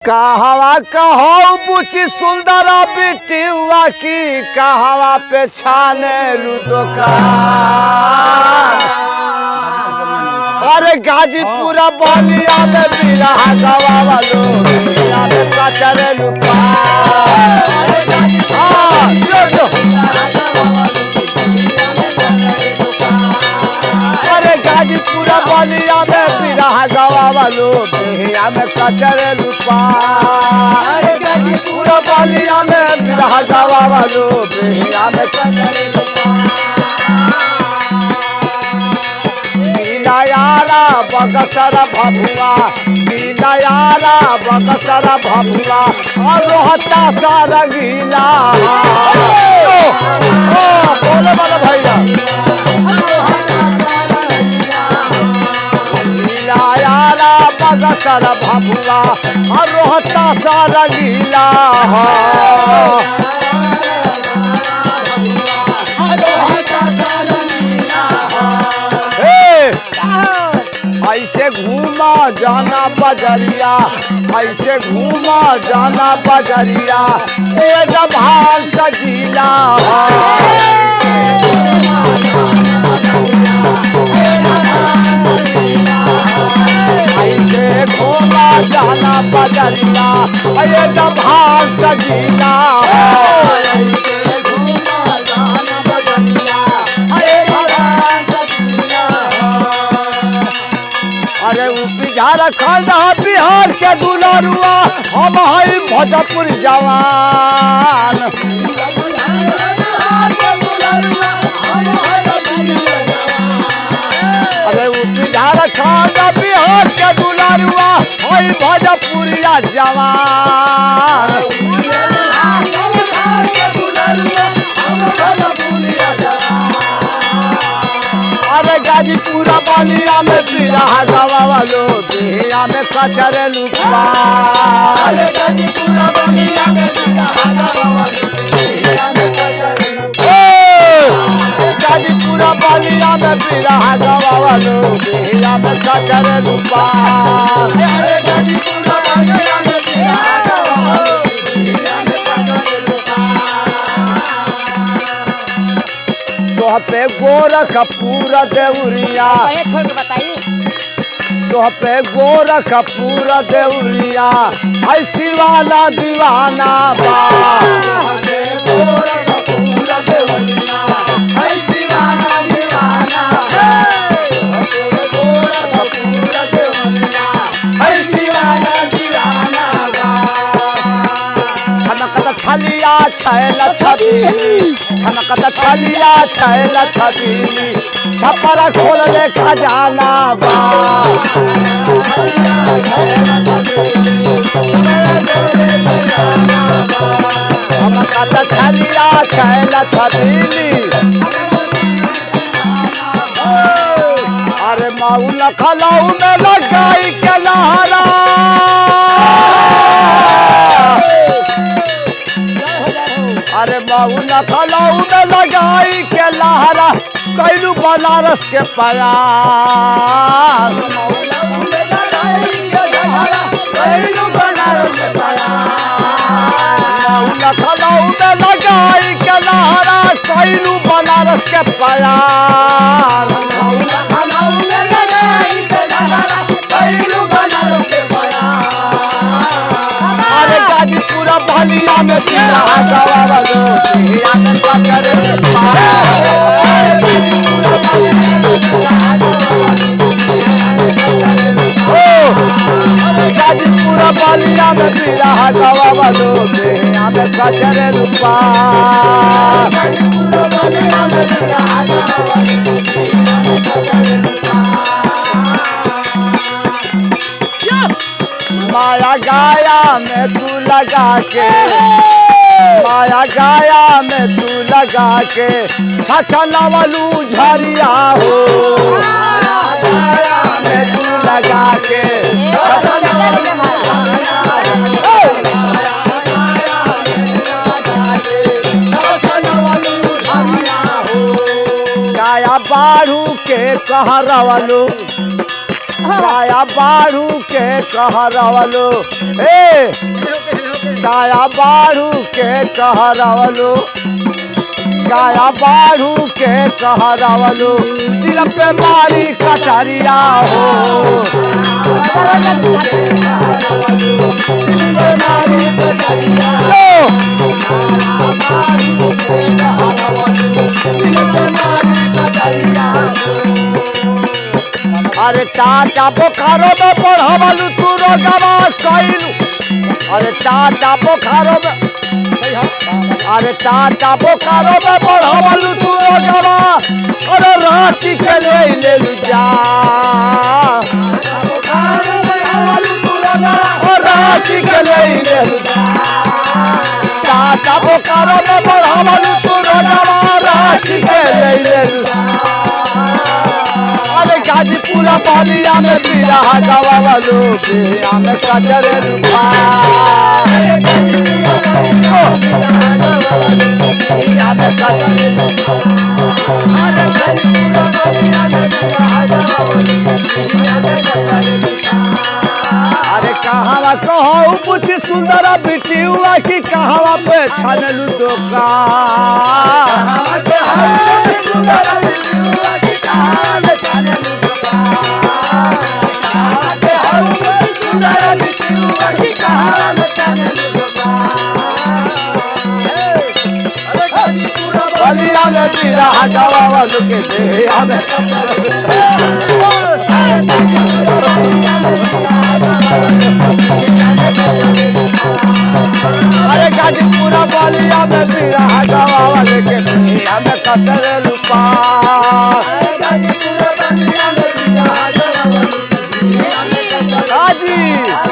कहवा कहो बुची सुंदर बिटिया की कहवा पे छाने लू दुकान। अरे गाजीपुर बलिया में बिरहा गवा लो कचरे लुका। अरे गाजीपुर बलिया में बिरहा गवा लो में कचरे लुका। अरे गाजीपुर बलिया में बिरहा गवा लो में कचरे लुका। यारा बगसर भभुआ यारा बगसर भभुआ और रोहता सा रंगीला। बोले वाले भैया यारा बगसर भभुआ और रोहता सा रंगीला। ऐसे घूमा जाना बजरिया ऐसे घूमा जाना बजरिया एक भान सजीला। ऐसे घूमा जाना बजरिया एक भान सजीला। अरे झारखंड बिहार के दुलारुआ हम है भोजपुर जवान। अरे झारखंड बिहार के दुलारुआ है भोजपुरिया जवान। अरे गाजीपुर बलिया में बिरहा गवा लो बिहिया में कचरे लुका। अरे गाजीपुर बलिया में बिरहा गवा लो बिहिया में कचरे लुका। गाजीपुर बलिया में बिरहा गवा लो बिहिया में कचरे लुका। अरे गाजीपुर बलिया में बिरहा गवा लो बिहिया में कचरे लुका। पे गोरखपुर देउरिया तो पे गोरखपुर देउरिया ऐसी वाला दीवाना बा। गोरखपुर देउरिया ऐसी वाला दीवाना। गोरखपुर देउरिया ऐसी वाला दीवाना बा। छनकत छलिया छैल छबीली छनकत छलिया छैल छबीली छपरा खोल ले खजाना बा। छनकत छलिया छैल छबीली अरे माऊ लखनऊ में लगाई के लहरा। अरे माऊ लखनऊ में लगाई के लहरा कैलू बनारस के प्यार। लखनऊ में लगाई के लहरा कैलू बनारस के प्यार। अरे गाजीपुर बलिया में बिरहा गवा लो बिहिया में कचरे लुका। गाजीपुर बलिया में बिरहा गवा लो बिहिया में कचरे लुका। माया गाया में तू लगा के माया गाया में तू लगा के छछनवलू झरिया हो। गाया में तू लगा के गाया बाढ़ू के कहरवलू काया बारू के कहरवलो ए काया बारू के कहरवलो काया बारू के कहरवलो दिल पे मारी कटरिया हो अरे टाटा बोखारो में पढ़वलू तू रोगवा कैलू अरे टाटा बोखारो में अरे टाटा बोखारो में पढ़वलू तू रोगवा अरे राती के ले लू जा राती के ले लू टाटा बोखारो में पढ़वलू तू रोगवा राती के ले लू अरे गाजीपुरा बलिया में बिरा गवावलो बिया में कचरे लुका बिया में कचरे लुका अरे गाजीपुरा बलिया में बिरा गवावलो बिया में कचरे लुका अरे कहावा कहूँ कुछ सुंदर बिटियुआ की कहावा पे छनलू दुकान बलिया में बिरा गवावलो के बिया में अरे गाजीपुरा बलिया में बिरा गवावलो के बिया में कचरे लुका गाजीपुरा बलिया में बिरा गवावलो के बिया में कचरे लुका